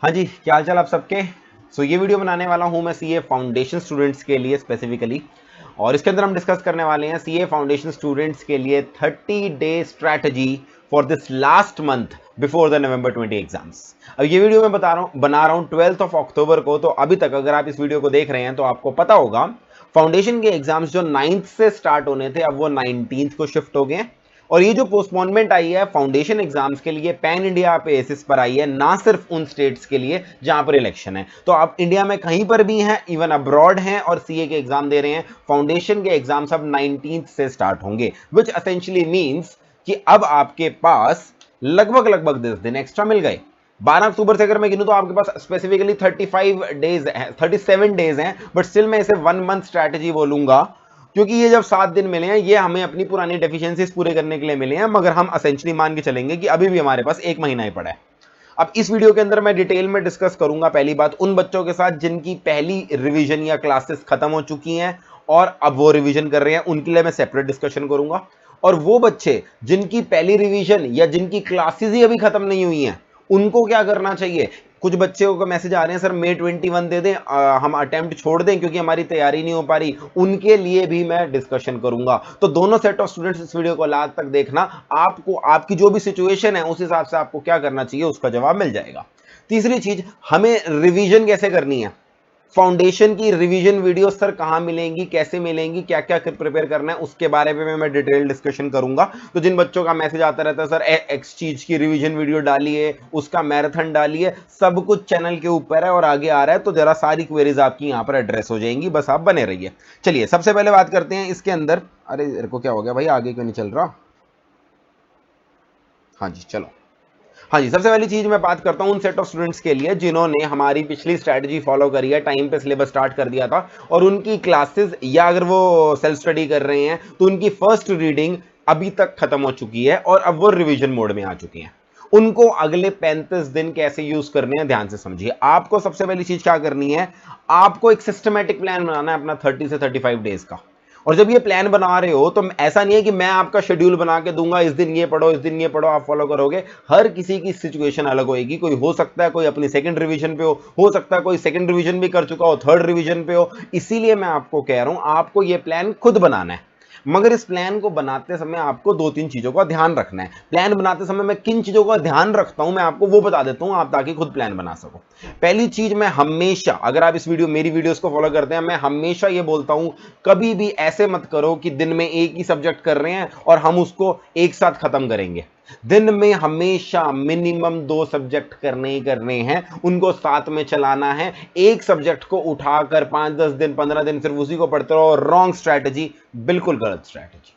हाँ जी, क्या हाल चाल आप सबके। ये वीडियो बनाने वाला हूं मैं सीए फाउंडेशन स्टूडेंट्स के लिए स्पेसिफिकली, और इसके अंदर हम डिस्कस करने वाले हैं सीए फाउंडेशन स्टूडेंट्स के लिए 30-डे strategy for this last month before the November 20 exams. अब ये वीडियो मैं बना रहा हूं 12 अक्टूबर को। तो अभी तक अगर आप इस वीडियो को देख रहे हैं तो आपको पता होगा फाउंडेशन के एग्जाम्स जो 9th से स्टार्ट होने थे अब वो 19th को शिफ्ट हो गए। और ये जो पोस्टपोनमेंट आई है फाउंडेशन एग्जाम्स के लिए पैन इंडिया बेसिस पर आई है, ना सिर्फ उन स्टेट्स के लिए जहां पर इलेक्शन है। तो आप इंडिया में कहीं पर भी हैं, इवन अब्रॉड हैं और सीए के एग्जाम दे रहे हैं, फाउंडेशन के एग्जाम्स अब 19th से स्टार्ट होंगे, विच एसेंशियली मींस कि अब आपके पास लगभग 10 दिन एक्स्ट्रा मिल गए। 12 अक्टूबर से अगर मैं गिनूं तो आपके पास स्पेसिफिकली 35 डेज है, 37 डेज हैं, बट स्टिल मैं इसे 1 मंथ स्ट्रैटेजी बोलूंगा, क्योंकि ये जब 7 दिन मिले हैं ये हमें अपनी पुरानी डेफिशिएंसीज पूरे करने के लिए मिले हैं, मगर हम असेंशियली मान के चलेंगे कि अभी भी हमारे पास 1 महीना ही पड़ा है। अब इस वीडियो के अंदर मैं डिटेल में डिस्कस करूंगा पहली बात उन बच्चों के साथ जिनकी पहली रिवीजन या क्लासेस खत्म हो चुकी हैं और अब वो रिवीजन कर रहे हैं, उनके लिए मैं सेपरेट डिस्कशन करूंगा। और वो बच्चे जिनकी पहली रिवीजन या जिनकी क्लासेस ही अभी खत्म नहीं हुई हैं, उनको क्या करना चाहिए। कुछ बच्चों को मैसेज आ रहे हैं सर May 21 दे दें, हम अटेम्प्ट छोड़ दें क्योंकि हमारी तैयारी नहीं हो पा रही, उनके लिए भी मैं डिस्कशन करूंगा। तो दोनों सेट ऑफ स्टूडेंट्स इस वीडियो को लास्ट तक देखना, आपको आपकी जो भी सिचुएशन है उस हिसाब से आपको क्या करना चाहिए उसका जवाब मिल जाएगा। तीसरी चीज, हमें रिवीजन कैसे करनी है। फाउंडेशन की रिवीजन वीडियो सर कहां मिलेंगी, कैसे मिलेंगी, क्या क्या प्रिपेयर करना है, उसके बारे में मैं डिटेल डिस्कशन करूंगा। तो जिन बच्चों का मैसेज आता रहता है सर एक्स चीज की रिवीजन वीडियो डालिए, उसका मैराथन डालिए, सब कुछ चैनल के ऊपर है और आगे आ रहा है, तो जरा सारी क्वेरीज आपकी यहां पर एड्रेस हो जाएंगी, बस आप बने रहिए। चलिए सबसे पहले बात करते हैं इसके अंदर। अरे मेरे को क्या हो गया भाई, आगे क्यों नहीं चल रहा। हाँ जी चलो। हाँ जी, सबसे पहली चीज मैं बात करता हूं उन सेट ऑफ स्टूडेंट्स के लिए जिन्होंने हमारी पिछली स्ट्रैटेजी फॉलो करी है, टाइम पे सिलेबस स्टार्ट कर दिया था और उनकी क्लासेस या अगर वो सेल्फ स्टडी कर रहे हैं तो उनकी फर्स्ट रीडिंग अभी तक खत्म हो चुकी है और अब वो रिवीजन मोड में आ चुकी हैं। उनको अगले 35 दिन कैसे यूज करने हैं ध्यान से समझिए। आपको सबसे पहली चीज क्या करनी है, आपको एक सिस्टमैटिक प्लान बनाना है अपना 30 से 35 डेज का। और जब ये प्लान बना रहे हो तो ऐसा नहीं है कि मैं आपका शेड्यूल बना के दूंगा, इस दिन ये पढ़ो इस दिन ये पढ़ो, आप फॉलो करोगे। हर किसी की सिचुएशन अलग होगी, कोई हो सकता है कोई अपनी सेकंड रिवीजन पे हो सकता है कोई सेकंड रिवीजन भी कर चुका हो, थर्ड रिवीजन पे हो। इसीलिए मैं आपको कह रहा हूं आपको ये प्लान खुद बनाना है, मगर इस प्लान को बनाते समय आपको 2-3 चीजों का ध्यान रखना है। प्लान बनाते समय मैं किन चीजों का ध्यान रखता हूं मैं आपको वो बता देता हूं, आप ताकि खुद प्लान बना सको। पहली चीज, मैं हमेशा, अगर आप इस वीडियो मेरी वीडियोस को फॉलो करते हैं, मैं हमेशा ये बोलता हूं कभी भी ऐसे मत करो कि दिन में एक ही सब्जेक्ट कर रहे हैं और हम उसको एक साथ खत्म करेंगे। दिन में हमेशा मिनिमम 2 सब्जेक्ट करने ही करने हैं, उनको साथ में चलाना है। एक सब्जेक्ट को उठाकर 5-10 दिन 15 दिन सिर्फ उसी को पढ़ते रहो, रॉन्ग स्ट्रैटेजी, बिल्कुल गलत स्ट्रैटेजी।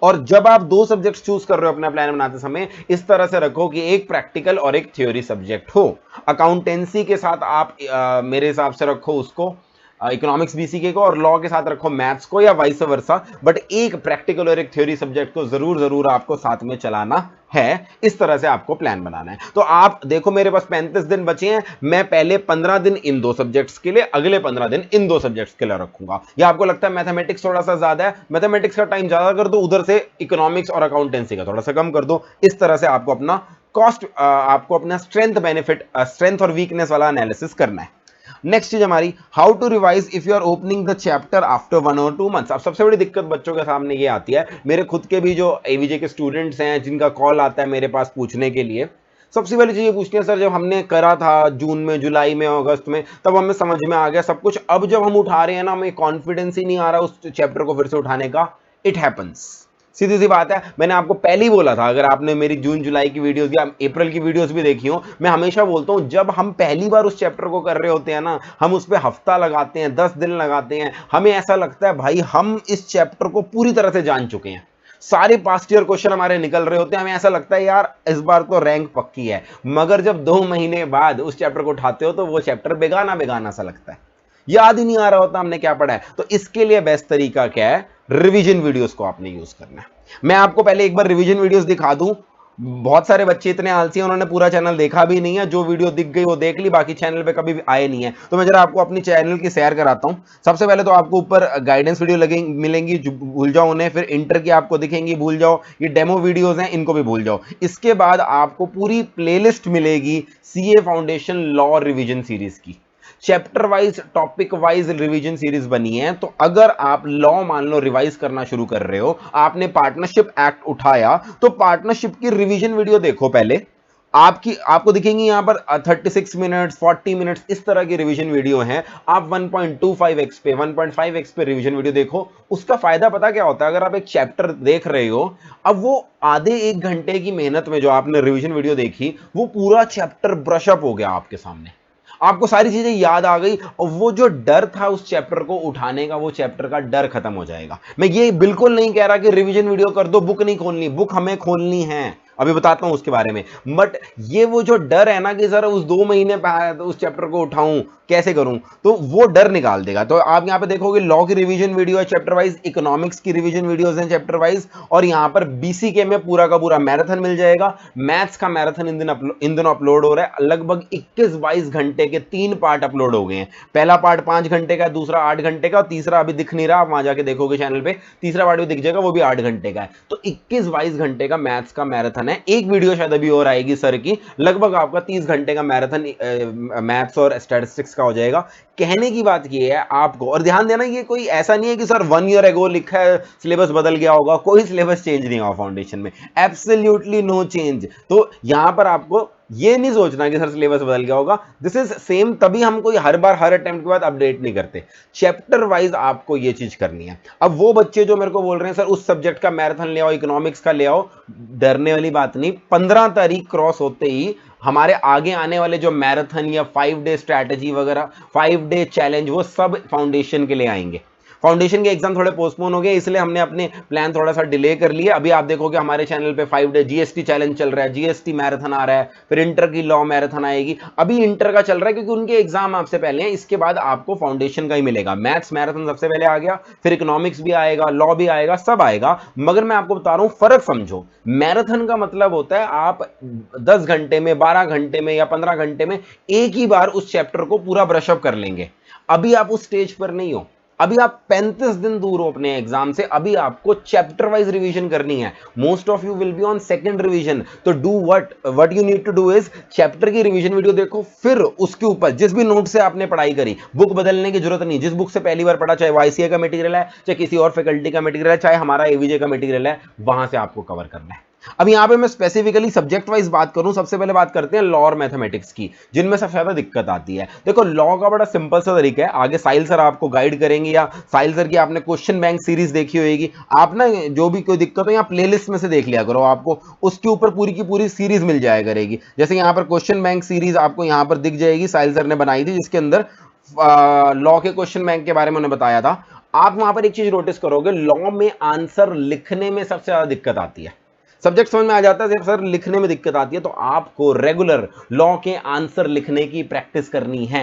और जब आप 2 सब्जेक्ट चूज कर रहे हो अपना प्लान बनाते समय, इस तरह से रखो कि एक प्रैक्टिकल और एक थ्योरी सब्जेक्ट हो। अकाउंटेंसी के साथ आप मेरे हिसाब से रखो उसको इकोनॉमिक्स बीसीके को, और लॉ के साथ रखो मैथ्स को, या वाइस वर्सा, बट एक प्रैक्टिकल और एक थ्योरी सब्जेक्ट को जरूर आपको साथ में चलाना है। इस तरह से आपको प्लान बनाना है। तो आप देखो मेरे पास 35 दिन बचे हैं, मैं पहले 15 दिन इन 2 सब्जेक्ट्स के लिए, अगले 15 दिन इन 2 सब्जेक्ट्स के लिए रखूंगा। या आपको लगता है मैथमेटिक्स थोड़ा सा ज्यादा है, मैथमेटिक्स का टाइम ज्यादा कर दो, उधर से इकोनॉमिक्स और अकाउंटेंसी का थोड़ा सा कम कर दो। इस तरह से आपको अपना कॉस्ट, आपको अपना स्ट्रेंथ बेनिफिट, स्ट्रेंथ और वीकनेस वाला एनालिसिस करना है। नेक्स्ट चीज हमारी, how to revise if you are opening the chapter after 1 और 2 मंथ्स। अब सबसे बड़ी दिक्कत बच्चों के सामने ये आती है, मेरे खुद के भी जो एवीजे के स्टूडेंट्स हैं जिनका कॉल आता है मेरे पास पूछने के लिए, सबसे पहली चीज ये पूछती है सर जब हमने करा था जून में, जुलाई में, अगस्त में, तब हमें समझ में आ गया सब कुछ, अब जब हम उठा रहे हैं ना हमें कॉन्फिडेंस ही नहीं आ रहा उस चैप्टर को फिर से उठाने का। इट हैपन्स, सीधी सी बात है। मैंने आपको पहले ही बोला था, अगर आपने मेरी जून जुलाई की वीडियोस या अप्रैल की वीडियोस भी देखी हो, मैं हमेशा बोलता हूं जब हम पहली बार उस चैप्टर को कर रहे होते हैं ना, हम उस पर हफ्ता लगाते हैं, 10 दिन लगाते हैं, हमें ऐसा लगता है भाई हम इस चैप्टर को पूरी तरह से जान चुके हैं, सारे पास्ट ईयर क्वेश्चन हमारे निकल रहे होते हैं, हमें ऐसा लगता है यार इस बार तो रैंक पक्की है। मगर जब 2 महीने बाद उस चैप्टर को उठाते हो तो वो चैप्टर बेगाना बेगाना सा लगता है, याद ही नहीं आ रहा होता हमने क्या पढ़ा है। तो इसके लिए बेस्ट तरीका क्या है, रिवीजन वीडियोस को आपने यूज करना है। मैं आपको पहले एक बार रिवीजन वीडियोस दिखा दूं, बहुत सारे बच्चे इतने आलसी हैं, उन्होंने पूरा चैनल देखा भी नहीं है, जो वीडियो दिख गई वो देख ली, बाकी चैनल पे कभी भी आए नहीं है। तो मैं जरा आपको अपनी चैनल की सैर कराता हूं। सबसे पहले तो आपको ऊपर गाइडेंस वीडियो लगेंगी, मिलेंगी, जो भूल जाओ उन्हें। फिर इंटर की आपको दिखेंगी, भूल जाओ। ये डेमो वीडियोस हैं, इनको भी भूल जाओ। इसके बाद आपको पूरी प्लेलिस्ट मिलेगी CA foundation law revision series की। Chapter wise, topic wise revision series बनी है। तो अगर आप लॉ मान लो रिवाइज करना शुरू कर रहे हो, आपने पार्टनरशिप एक्ट उठाया, तो पार्टनरशिप की रिवीजन वीडियो देखो पहले। आपको दिखेंगी यहां पर 36 मिनट्स, 40 मिनट्स, इस तरह की रिवीजन वीडियो हैं। आप 1.25x पे, 1.5x पे रिवीजन वीडियो देखो। उसका फायदा पता क्या होता है? अगर आप एक चैप्टर देख रहे हो, अब वो आधे 1 घंटे की मेहनत में जो आपने रिवीजन वीडियो देखी, वो पूरा चैप्टर ब्रशअप हो गया आपके सामने। आपको सारी चीजें याद आ गई, और वो जो डर था उस चैप्टर को उठाने का, वो चैप्टर का डर खत्म हो जाएगा। मैं ये बिल्कुल नहीं कह रहा कि रिवीजन वीडियो कर दो, बुक नहीं खोलनी, बुक हमें खोलनी है, अभी बताता हूं उसके बारे में। बट ये वो जो डर है ना कि सर उस 2 महीने तो उस चैप्टर को उठाऊं, कैसे करूं, तो वो डर निकाल देगा। तो आप यहां पे देखोगे लॉ की रिवीजन वीडियो है चैप्टर वाइज, इकोनॉमिक्स की रिवीजन वीडियोस हैं चैप्टर वाइज, और यहां पर बीसीके में पूरा का पूरा मैराथन मिल जाएगा। मैथ्स का मैराथन इन दिनों अपलोड हो रहा है। लगभग 21-22 घंटे के 3 पार्ट अपलोड हो गए हैं। पहला पार्ट 5 घंटे का, दूसरा 8 घंटे का, और तीसरा अभी दिख नहीं रहा, आप वहां जाके देखोगे चैनल पे, तीसरा पार्ट भी दिख जाएगा, वो भी 8 घंटे का है। तो 21-22 घंटे का मैथ्स का मैराथन है। एक वीडियो शायद अभी और आएगी सर की, लगभग आपका 30 घंटे का मैराथन मैथ्स और स्टैटिस्टिक्स का हो जाएगा। कहने की बात ये है आपको, और ध्यान देना, ये कोई ऐसा नहीं है कि सर 1 ईयर एगो लिखा है सिलेबस बदल गया होगा, कोई सिलेबस चेंज नहीं हुआ फाउंडेशन में, एब्सोल्युटली नो चेंज। तो यहां पर आपको ये नहीं सोचना कि सर सिलेबस बदल गया होगा, दिस इज सेम। तभी हम कोई हर बार हर अटेम्प्ट के बाद अपडेट नहीं करते, चैप्टर वाइज आपको ये चीज करनी है। अब वो बच्चे जो मेरे को बोल रहे हैं सर उस सब्जेक्ट का मैराथन ले आओ, इकोनॉमिक्स का ले आओ, डरने वाली बात नहीं। 15 तारीख क्रॉस होते ही हमारे आगे आने वाले जो मैराथन या 5 डे स्ट्रैटेजी वगैरह, 5 डे चैलेंज, वो सब फाउंडेशन के लिए आएंगे। फाउंडेशन के एग्जाम थोड़े पोस्टपोन हो गए, इसलिए हमने अपने प्लान थोड़ा सा डिले कर लिया। अभी आप देखोगे हमारे चैनल पे 5 डे जीएसटी चैलेंज चल रहा है, जीएसटी मैराथन आ रहा है, फिर इंटर की लॉ मैराथन आएगी। अभी इंटर का चल रहा है क्योंकि उनके एग्जाम आपसे पहले हैं, इसके बाद आपको फाउंडेशन का ही मिलेगा। मैथ्स मैराथन सबसे पहले आ गया, फिर इकोनॉमिक्स भी आएगा, लॉ भी आएगा, सब आएगा। मगर मैं आपको बता रहा हूं, फर्क समझो। मैराथन का मतलब होता है आप 10 घंटे में, 12 घंटे में या 15 घंटे में एक ही बार उस चैप्टर को पूरा ब्रशअप कर लेंगे। अभी आप उस स्टेज पर नहीं हो, अभी आप 35 दिन दूर हो अपने एग्जाम से। अभी आपको चैप्टर वाइज रिवीजन करनी है। Most of you will be on second revision. तो do what you need to do is, chapter की रिवीजन वीडियो देखो, फिर उसके ऊपर जिस भी नोट से आपने पढ़ाई करी, बुक बदलने की जरूरत नहीं। जिस बुक से पहली बार पढ़ा, चाहे वो आईसीए का मटेरियल है, चाहे किसी और फैकल्टी का मटेरियल है, चाहे हमारा एवीजे का मटेरियल है, वहां से आपको कवर करना है। अब यहां पे मैं स्पेसिफिकली सब्जेक्ट वाइज बात करूं, सबसे पहले बात करते हैं लॉ और मैथमेटिक्स की, जिनमें सबसे ज्यादा दिक्कत आती है। देखो लॉ का बड़ा सिंपल सा तरीका है, आगे साहिल सर आपको गाइड करेंगे, या साहिल सर की आपने क्वेश्चन बैंक सीरीज देखी होगी, आप ना जो भी कोई दिक्कत हो यहाँ प्लेलिस्ट में से देख लिया करो, आपको उसके ऊपर पूरी की पूरी सीरीज मिल जाया करेगी। जैसे यहाँ पर क्वेश्चन बैंक सीरीज आपको यहाँ पर दिख जाएगी, साहिल सर ने बनाई थी, जिसके अंदर लॉ के क्वेश्चन बैंक के बारे में उन्होंने बताया था। आप वहां पर एक चीज नोटिस करोगे, लॉ में आंसर लिखने में सबसे ज्यादा दिक्कत आती है। सब्जेक्ट समझ में आ जाता है, जब सर लिखने में दिक्कत आती है, तो आपको रेगुलर लॉ के आंसर लिखने की प्रैक्टिस करनी है।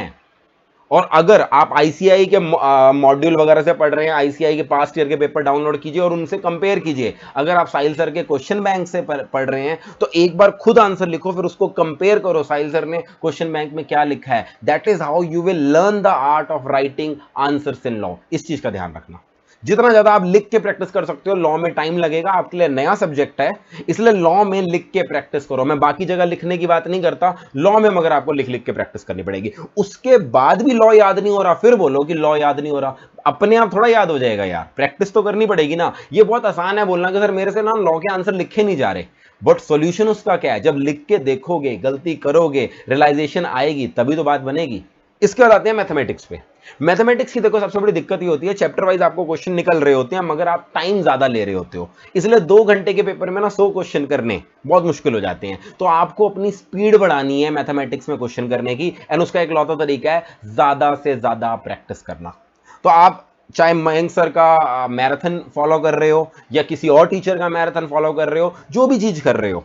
और अगर आप आईसीआई के मॉड्यूल वगैरह से पढ़ रहे हैं, आईसीआई के पास्ट ईयर के पेपर डाउनलोड कीजिए और उनसे कंपेयर कीजिए। अगर आप साहिल सर के क्वेश्चन बैंक से पढ़ रहे हैं, तो एक बार खुद आंसर लिखो, फिर उसको कंपेयर करो साहिल सर ने क्वेश्चन बैंक में क्या लिखा है। That is how you will learn the art of writing answers in law. इस चीज का ध्यान रखना। जितना ज्यादा आप लिख के प्रैक्टिस कर सकते हो, लॉ में टाइम लगेगा, आपके लिए नया सब्जेक्ट है, इसलिए लॉ में लिख के प्रैक्टिस करो। मैं बाकी जगह लिखने की बात नहीं करता, लॉ में मगर आपको लिख लिख के प्रैक्टिस करनी पड़ेगी। उसके बाद भी लॉ याद नहीं हो रहा, फिर बोलो कि लॉ याद नहीं हो रहा, अपने आप थोड़ा याद हो जाएगा यार, प्रैक्टिस तो करनी पड़ेगी ना। ये बहुत आसान है बोलना कि सर मेरे से ना लॉ के आंसर लिखे नहीं जा रहे, बट सॉल्यूशन उसका क्या है? जब लिख के देखोगे, गलती करोगे, रियलाइजेशन आएगी, तभी तो बात बनेगी। इसके बाद आते हैं मैथमेटिक्स पे। मैथमेटिक्स की देखो सबसे बड़ी दिक्कत ये होती है, चैप्टर वाइज आपको क्वेश्चन निकल रहे होते हैं, मगर आप टाइम ज्यादा ले रहे होते हो, इसलिए 2 घंटे के पेपर में ना 100 क्वेश्चन करने बहुत मुश्किल हो जाते हैं। तो आपको अपनी स्पीड बढ़ानी है मैथमेटिक्स में क्वेश्चन करने की, एंड उसका एक लौता तरीका है ज्यादा से ज्यादा प्रैक्टिस करना। तो आप चाहे मयंक सर का मैराथन फॉलो कर रहे हो, या किसी और टीचर का मैराथन फॉलो कर रहे हो, जो भी चीज कर रहे हो,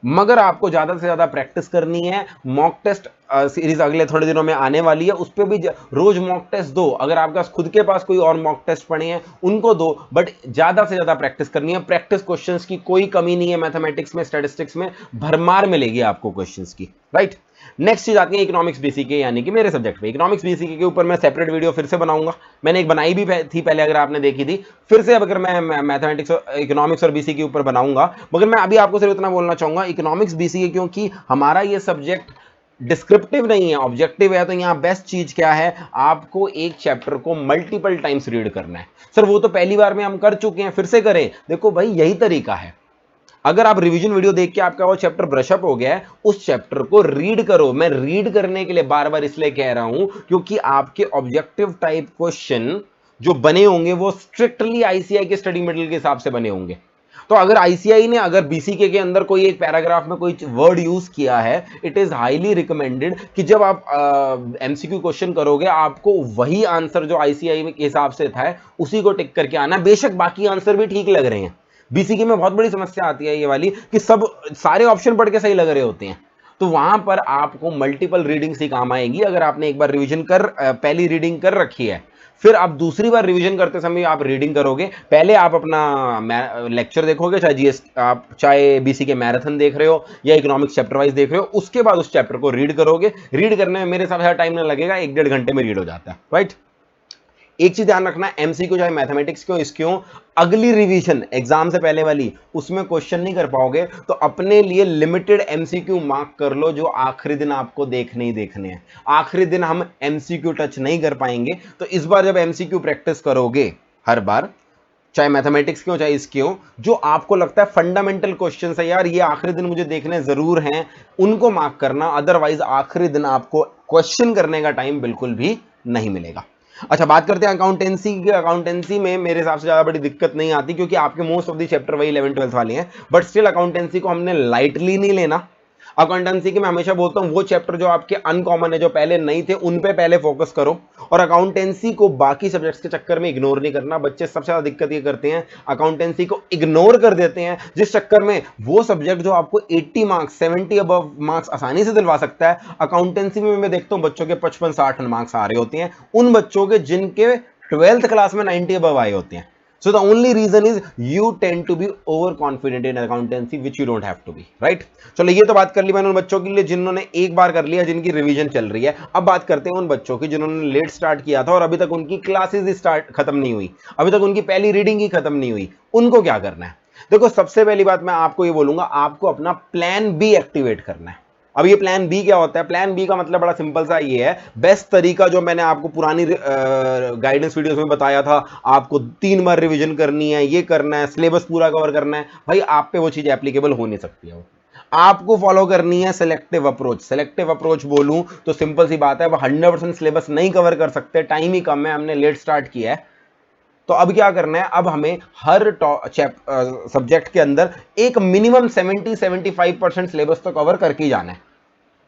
मगर आपको ज्यादा से ज्यादा प्रैक्टिस करनी है। मॉक टेस्ट सीरीज अगले थोड़े दिनों में आने वाली है, उस पर भी रोज मॉक टेस्ट दो। अगर आपके पास खुद के पास कोई और मॉक टेस्ट पड़े हैं उनको दो, बट ज्यादा से ज्यादा प्रैक्टिस करनी है। प्रैक्टिस क्वेश्चंस की कोई कमी नहीं है, मैथमेटिक्स में स्टैटिस्टिक्स में भरमार मिलेगी आपको क्वेश्चंस की, राइट। नेक्स्ट चीज आती है इकोनॉमिक्स बीसीके, यानी कि मेरे सब्जेक्ट पे इकोनॉमिक्स बीसीके के ऊपर मैं सेपरेट वीडियो फिर से बनाऊंगा। मैंने एक बनाई भी थी पहले, अगर आपने देखी थी। फिर से अगर मैं मैथमेटिक्स और इकोनॉमिक्स और बीसीके के ऊपर बनाऊंगा, मगर मैं अभी आपको सिर्फ इतना बोलना चाहूंगा इकोनॉमिक्स बीसीके, क्योंकि हमारा ये सब्जेक्ट डिस्क्रिप्टिव नहीं है, ऑब्जेक्टिव है। तो यहां बेस्ट चीज क्या है, आपको एक चैप्टर को मल्टीपल टाइम्स रीड करना है। सर वो तो पहली बार में हम कर चुके हैं, फिर से करें? देखो भाई, यही तरीका है। अगर आप रिवीजन वीडियो देख के आपका वो चैप्टर ब्रशअप हो गया है, उस चैप्टर को रीड करो। मैं रीड करने के लिए बार बार इसलिए कह रहा हूं क्योंकि आपके ऑब्जेक्टिव टाइप क्वेश्चन जो बने होंगे वो स्ट्रिक्टली आईसीआई के स्टडी मटेरियल के हिसाब से बने होंगे। तो अगर आईसीआई ने अगर बीसीके के अंदर कोई एक पैराग्राफ में कोई वर्ड यूज किया है, इट इज हाईली रिकमेंडेड कि जब आप एमसीक्यू क्वेश्चन करोगे, आपको वही आंसर जो आईसीआई के हिसाब से था उसी को टिक करके आना। बेशक बाकी आंसर भी ठीक लग रहे हैं। बीसीके में बहुत बड़ी समस्या आती है ये वाली कि सब सारे ऑप्शन पढ़ के सही लग रहे होते हैं। तो वहां पर आपको मल्टीपल रीडिंग से काम आएगी। अगर आपने एक बार रिवीजन कर पहली रीडिंग कर रखी है, फिर आप दूसरी बार रिवीजन करते समय आप रीडिंग करोगे। पहले आप अपना लेक्चर देखोगे, चाहे जीएस आप चाहे बीसी के मैराथन देख रहे हो या इकोनॉमिक्स चैप्टर वाइज देख रहे हो, उसके बाद उस चैप्टर को रीड करोगे। रीड करने में मेरे हिसाब से टाइम नहीं लगेगा, 1-1.5 घंटे में रीड हो जाता है, राइट। एक चीज ध्यान रखना, एमसीक्यू चाहे मैथमेटिक्स क्यों इसक्यों, अगली रिवीजन एग्जाम से पहले वाली उसमें क्वेश्चन नहीं कर पाओगे तो अपने लिए लिमिटेड एमसीक्यू मार्क कर लो, जो आखिरी दिन आपको देखने ही देखने हैं। आखिरी दिन हम एमसीक्यू टच नहीं कर पाएंगे। तो इस बार जब एमसीक्यू प्रैक्टिस करोगे हर बार, चाहे मैथमेटिक्स क्यों चाहे इसक्यों, जो आपको लगता है फंडामेंटल क्वेश्चन है यार ये आखिरी दिन मुझे देखने जरूर हैं, उनको मार्क करना। अदरवाइज आखिरी दिन आपको क्वेश्चन करने का टाइम बिल्कुल भी नहीं मिलेगा। अच्छा, बात करते हैं अकाउंटेंसी की। अकाउंटेंसी में मेरे हिसाब से ज्यादा बड़ी दिक्कत नहीं आती क्योंकि आपके मोस्ट ऑफ द चैप्टर वही 11-12 वाले हैं। बट स्टिल अकाउंटेंसी को हमने लाइटली नहीं लेना। अकाउंटेंसी की मैं हमेशा बोलता हूं वो चैप्टर जो आपके अनकॉमन है, जो पहले नहीं थे, उन पे पहले फोकस करो। और अकाउंटेंसी को बाकी सब्जेक्ट्स के चक्कर में इग्नोर नहीं करना। बच्चे सबसे ज्यादा दिक्कत ये करते हैं, अकाउंटेंसी को इग्नोर कर देते हैं, जिस चक्कर में वो सब्जेक्ट जो आपको 80 मार्क्स 70 अबव मार्क्स आसानी से दिलवा सकता है, अकाउंटेंसी में मैं देखता हूं बच्चों के 55-60 मार्क्स आ रहे होते हैं, उन बच्चों के जिनके 12th क्लास में 90 अबव आए होते हैं। So the only reason is you tend to be overconfident in accountancy, which you don't have to be, right? चलो ये तो बात कर ली मैंने उन बच्चों के लिए जिन्होंने एक बार कर लिया, जिनकी रिवीजन चल रही है। अब बात करते हैं उन बच्चों की जिन्होंने लेट स्टार्ट किया था और अभी तक उनकी क्लासेस स्टार्ट खत्म नहीं हुई, अभी तक उनकी पहली रीडिंग ही खत्म नहीं हुई। उनको क्या करना है? देखो, सबसे पहली बात मैं आपको ये बोलूंगा, आपको अपना प्लान बी एक्टिवेट करना है। अब ये प्लान बी क्या होता है? प्लान बी का मतलब बड़ा सिंपल सा ये है, बेस्ट तरीका जो मैंने आपको पुरानी गाइडेंस वीडियोस में बताया था, आपको 3 बार रिवीजन करनी है, ये करना है, सिलेबस पूरा कवर करना है, भाई आप पे वो चीज एप्लीकेबल हो नहीं सकती है। आपको फॉलो करनी है सिलेक्टिव अप्रोच। सिलेक्टिव अप्रोच बोलूं तो सिंपल सी बात है, वो 100% सिलेबस नहीं कवर कर सकते, टाइम ही कम है, हमने लेट स्टार्ट किया है। तो अब क्या करना है, अब हमें हर सब्जेक्ट के अंदर एक मिनिमम 70-75% सिलेबस तो कवर करके ही जाना है।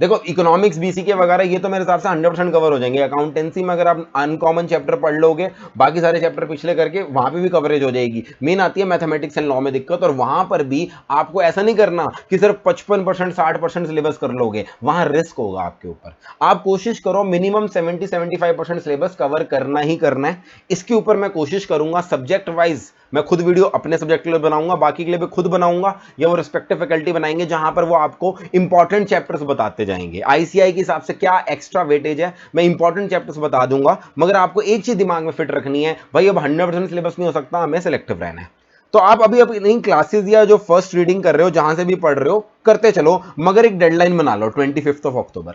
देखो, इकोनॉमिक्स बीसीके वगैरह ये तो मेरे हिसाब से 100% कवर हो जाएंगे। अकाउंटेंसी में अगर आप अनकॉमन चैप्टर पढ़ लोगे, बाकी सारे चैप्टर पिछले करके, वहां पे भी कवरेज हो जाएगी। मेन आती है मैथमेटिक्स एंड लॉ में दिक्कत, और वहां पर भी आपको ऐसा नहीं करना कि सिर्फ 55% 60% सिलेबस कर लोगे, वहां रिस्क होगा आपके ऊपर। आप कोशिश करो मिनिमम 70-75% सिलेबस कवर करना ही करना है। इसके ऊपर मैं कोशिश करूंगा सब्जेक्ट वाइज, मैं खुद वीडियो अपने सब्जेक्ट के लिए बनाऊंगा, बाकी के लिए भी खुद बनाऊंगा, या वो रिस्पेक्टिव फैकल्टी बनाएंगे, जहां पर वो आपको इंपॉर्टेंट चैप्टर्स बताते जाएंगे। आईसीआई के हिसाब से क्या एक्स्ट्रा वेटेज है, मैं इंपॉर्टेंट चैप्टर्स बता दूंगा। मगर आपको एक चीज दिमाग में फिट रखनी है, भाई अब 100% सिलेबस नहीं हो सकता, हमें सिलेक्टिव रहना है। तो आप अभी अपनी क्लासेस या जो फर्स्ट रीडिंग कर रहे हो, जहां से भी पढ़ रहे हो, करते चलो, मगर एक डेडलाइन बना लो 25 अक्टूबर।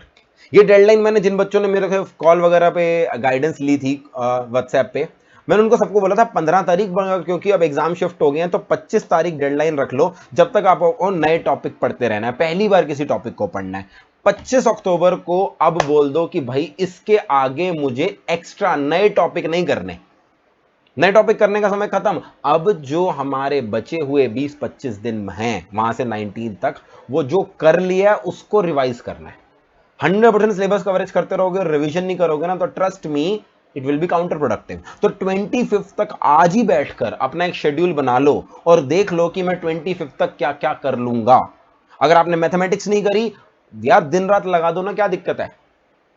ये डेडलाइन मैंने जिन बच्चों ने मेरे को कॉल वगैरह पे गाइडेंस ली थी व्हाट्सएप पे, मैंने उनको सबको बोला था 15 तारीख, क्योंकि अब एग्जाम शिफ्ट हो गए हैं, तो 25 तारीख डेडलाइन रख लो, जब तक आपको नए टॉपिक पढ़ते रहना है, पहली बार किसी टॉपिक को पढ़ना है। 25 अक्टूबर को अब बोल दो कि भाई इसके आगे मुझे एक्स्ट्रा नए टॉपिक नहीं करने, नए टॉपिक करने का समय खत्म। अब जो हमारे बचे हुए 20-25 दिन हैं, वहां से 19 तक, वो जो कर लिया है उसको रिवाइज करना है। 100% सिलेबस कवरेज करते रहोगे और रिवीजन नहीं करोगे ना, तो trust me it will be counter productive. तो 25 तक आज ही बैठकर अपना एक शेड्यूल बना लो और देख लो कि मैं 25 तक क्या क्या कर लूंगा। अगर आपने मैथमेटिक्स नहीं करी यार, दिन रात लगा दो ना, क्या दिक्कत है।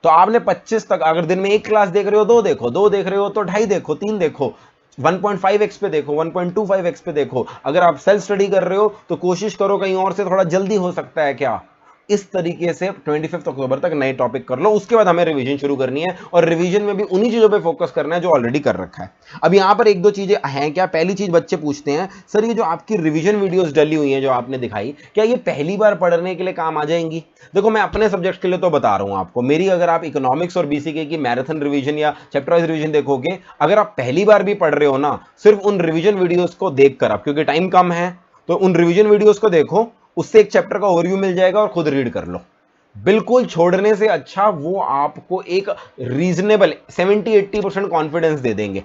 तो आपने 25 तक, अगर दिन में एक क्लास देख रहे हो, दो देखो, दो देख रहे हो तो ढाई देखो, तीन देखो, 1.5x पे देखो, 1.25x पे देखो। अगर आप सेल्फ स्टडी कर रहे हो तो कोशिश करो कहीं और से थोड़ा जल्दी हो सकता है क्या। इस तरीके से 25 अक्टूबर तक नए टॉपिक कर लो, उसके बाद हमें रिवीजन शुरू करनी है, और रिवीजन में भी उन्हीं चीजों पे फोकस करना है जो ऑलरेडी कर रखा है। अब यहां पर एक दो चीजें हैं क्या। पहली चीज बच्चे पूछते हैं, सर ये जो आपकी रिवीजन वीडियोस डली हुई हैं जो आपने दिखाई, क्या ये पहली बार पढ़ने के लिए काम आ जाएंगी। देखो मैं अपने सब्जेक्ट के लिए तो बता रहा हूं आपको, मेरी अगर आप इकोनॉमिक्स और बीसीके की मैराथन रिवीजन या चैप्टर वाइज रिवीजन देखोगे, अगर आप पहली बार भी पढ़ रहे हो ना, सिर्फ उन रिवीजन वीडियोस को देखकर, आप क्योंकि टाइम कम है तो उन रिवीजन वीडियोस को देखो, उससे एक चैप्टर का ओवरव्यू मिल जाएगा और खुद रीड कर लो। बिल्कुल छोड़ने से अच्छा वो आपको एक रीजनेबल 70-80% कॉन्फिडेंस दे देंगे।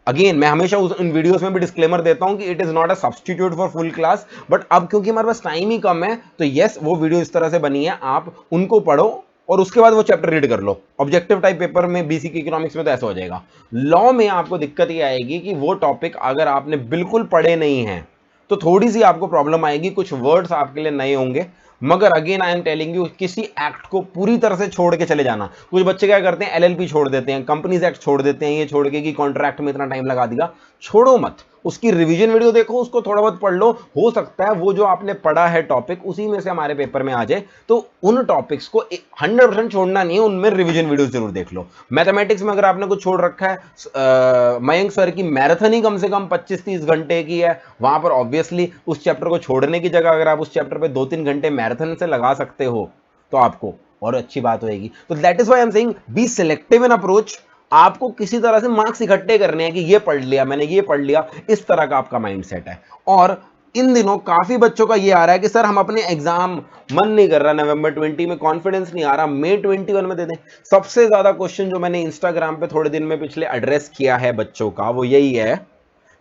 अगेन मैं हमेशा उन वीडियोस में भी डिस्क्लेमर देता हूं कि it is not a substitute for full class, but अब क्योंकि हमारे पास टाइम ही कम है तो यस वो वीडियो इस तरह से बनी है, आप उनको पढ़ो और उसके बाद वो चैप्टर रीड कर लो। ऑब्जेक्टिव टाइप पेपर में बीसी की इकोनॉमिक्स में तो ऐसा हो जाएगा। लॉ में आपको दिक्कत ये आएगी कि वो टॉपिक अगर आपने बिल्कुल पढ़े नहीं है तो थोड़ी सी आपको प्रॉब्लम आएगी, कुछ वर्ड्स आपके लिए नए होंगे। मगर again I am telling you, किसी एक्ट को पूरी तरह से छोड़ के चले जाना। कुछ बच्चे क्या करते हैं, एलएलपी छोड़ देते हैं, कंपनीज एक्ट छोड़ देते हैं, ये छोड़ के कि कॉन्ट्रैक्ट में इतना टाइम लगा दिया। छोड़ो मत, उसकी रिवीजन वीडियो देखो, उसको थोड़ा बहुत पढ़ लो, हो सकता है वो जो आपने पढ़ा है टॉपिक उसी में से हमारे पेपर में आ जाए। तो उन टॉपिक्स को 100% छोड़ना नहीं है, उनमें रिवीजन वीडियो जरूर देख लो। मैथमेटिक्स में अगर आपने कुछ छोड़ रखा है, मयंक सर की मैराथन ही कम से कम 25-30 घंटे की है, वहां पर ऑब्वियसली उस चैप्टर को छोड़ने की जगह अगर आप उस चैप्टर पे 2-3 घंटे मैराथन से लगा सकते हो तो आपको और अच्छी बात होगी। तो that is why I am saying be selective in approach. आपको किसी तरह से मार्क्स इकट्ठे करने हैं कि ये पढ़ लिया मैंने, ये पढ़ लिया, इस तरह का आपका माइंडसेट है। और इन दिनों काफी बच्चों का ये आ रहा है कि सर हम अपने एग्जाम, मन नहीं कर रहा नवंबर 20 में, कॉन्फिडेंस नहीं आ रहा, मई 21 में दे दें। सबसे ज्यादा क्वेश्चन जो मैंने इंस्टाग्राम पे थोड़े दिन में पिछले एड्रेस किया है बच्चों का वो यही है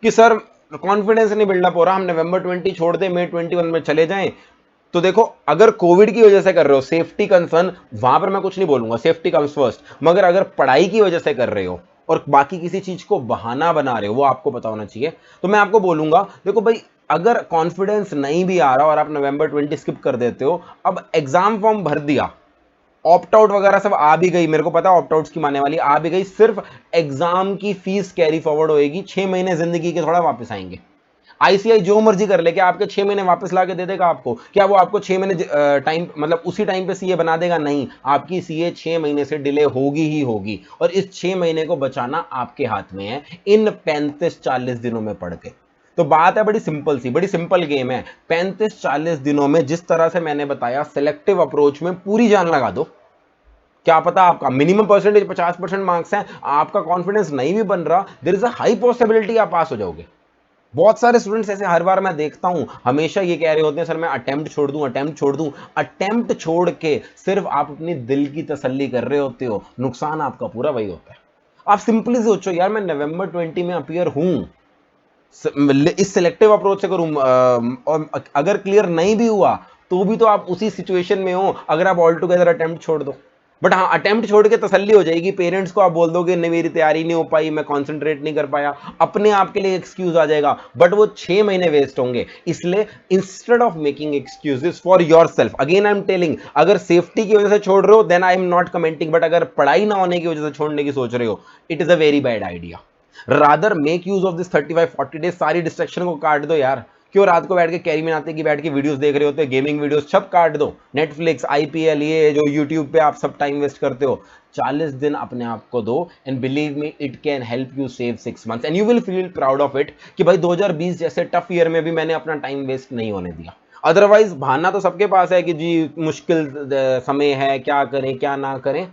कि सर कॉन्फिडेंस नहीं बिल्डअप हो रहा, हम नवंबर 20 छोड़ दें, मई 21 में चले जाएं। तो देखो अगर कोविड की वजह से कर रहे हो, सेफ्टी कंसर्न, वहां पर मैं कुछ नहीं बोलूंगा, सेफ्टी कम्स फर्स्ट। मगर अगर पढ़ाई की वजह से कर रहे हो और बाकी किसी चीज को बहाना बना रहे हो, वो आपको पता होना चाहिए। तो मैं आपको बोलूंगा देखो भाई, अगर कॉन्फिडेंस नहीं भी आ रहा और आप नवंबर 20 स्किप कर देते हो, अब एग्जाम फॉर्म भर दिया, ऑप्ट आउट वगैरह सब आ भी गई, मेरे को पता ऑप्ट आउट्स की माने वाली आ भी गई, सिर्फ एग्जाम की फीस कैरी फॉरवर्ड होएगी, 6 महीने जिंदगी के थोड़ा वापस आएंगे। आईसीआई जो मर्जी कर ले, क्या आपके 6 महीने वापस ला के दे देगा आपको? क्या वो आपको 6 महीने टाइम, मतलब उसी टाइम पे सीए बना देगा? नहीं, आपकी सीए 6 महीने से डिले होगी ही होगी, और इस 6 महीने को बचाना आपके हाथ में है इन 35-40 दिनों में पढ़ के। तो बात है बड़ी सिंपल सी, बड़ी सिंपल गेम है। 35-40 दिनों में जिस तरह से मैंने बताया, सिलेक्टिव अप्रोच में पूरी जान लगा दो। क्या पता आपका मिनिमम परसेंटेज 50% मार्क्स है, आपका कॉन्फिडेंस नहीं भी बन रहा, there is a high possibility आप पास हो जाओगे। बहुत सारे स्टूडेंट्स ऐसे हर बार मैं देखता हूं, हमेशा ये कह रहे होते हैं सर मैं अटेम्प्ट छोड़ दूं, अटेम्प्ट छोड़ दूं। अटेम्प्ट छोड़ के सिर्फ आप अपनी दिल की तसल्ली कर रहे होते हो, नुकसान आपका पूरा वही होता है। आप सिंपली सोचो यार, मैं नवंबर 20 में अपियर हूं, इस सिलेक्टिव अप्रोच से करूं, और अगर क्लियर नहीं भी हुआ तो भी तो आप उसी सिचुएशन में हो अगर आप ऑल टुगेदर अटेम्प्ट छोड़ दो। बट हाँ, अटेम्प्ट छोड़ के तसल्ली हो जाएगी, पेरेंट्स को आप बोल दोगे नहीं मेरी तैयारी नहीं हो पाई, मैं कंसंट्रेट नहीं कर पाया, अपने आप के लिए एक्सक्यूज आ जाएगा, बट वो 6 महीने वेस्ट होंगे। इसलिए instead of making excuses for yourself, again I am telling, अगर सेफ्टी की वजह से छोड़ रहे हो then I am not commenting, but अगर पढ़ाई ना होने की वजह से छोड़ने की सोच रहे हो, it is a very bad idea. Rather make use of this 35-40 days, सारी डिस्ट्रैक्शन को काट दो यार। क्यों रात को बैठ के कैरी में आते की बैठ के वीडियोस देख रहे होते हो, गेमिंग वीडियोस सब काट दो, नेटफ्लिक्स, आईपीएल, ये जो यूट्यूब पे आप सब टाइम वेस्ट करते हो, 40 दिन अपने आप को दो, and believe me it can help you save 6 months and you will feel proud of it कि भाई 2020 जैसे टफ ईयर में भी मैंने अपना टाइम वेस्ट नहीं होने दिया। अदरवाइज बहाना तो सबके पास है कि जी मुश्किल समय है, क्या करें क्या ना करें।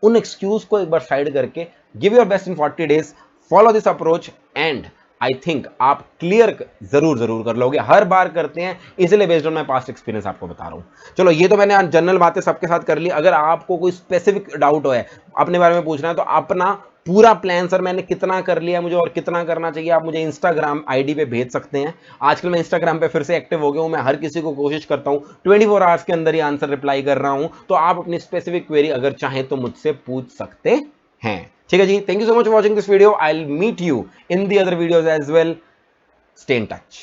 उन एक्सक्यूज को एक बार साइड करके give your best in 40 days, follow this approach, and I think आप क्लियर जरूर जरूर कर लोगे। हर बार करते हैं, इसलिए based on my past experience आपको बता रहा हूं। चलो ये तो मैंने जनरल बातें सबके साथ कर ली। अगर आपको कोई स्पेसिफिक डाउट हो है, अपने बारे में पूछना है, तो अपना पूरा प्लान, सर मैंने कितना कर लिया, मुझे और कितना करना चाहिए, आप मुझे इंस्टाग्राम आईडी पे भेज सकते हैं। आजकल मैं इंस्टाग्राम पे फिर से एक्टिव हो गया हूं, मैं हर किसी को कोशिश करता हूं 24 आवर्स के अंदर ही आंसर रिप्लाई कर रहा हूं। तो आप अपनी स्पेसिफिक क्वेरी अगर चाहें तो मुझसे पूछ सकते हैं। ठीक है जी, thank you so much for watching this video, I will meet you in the other videos as well, stay in touch.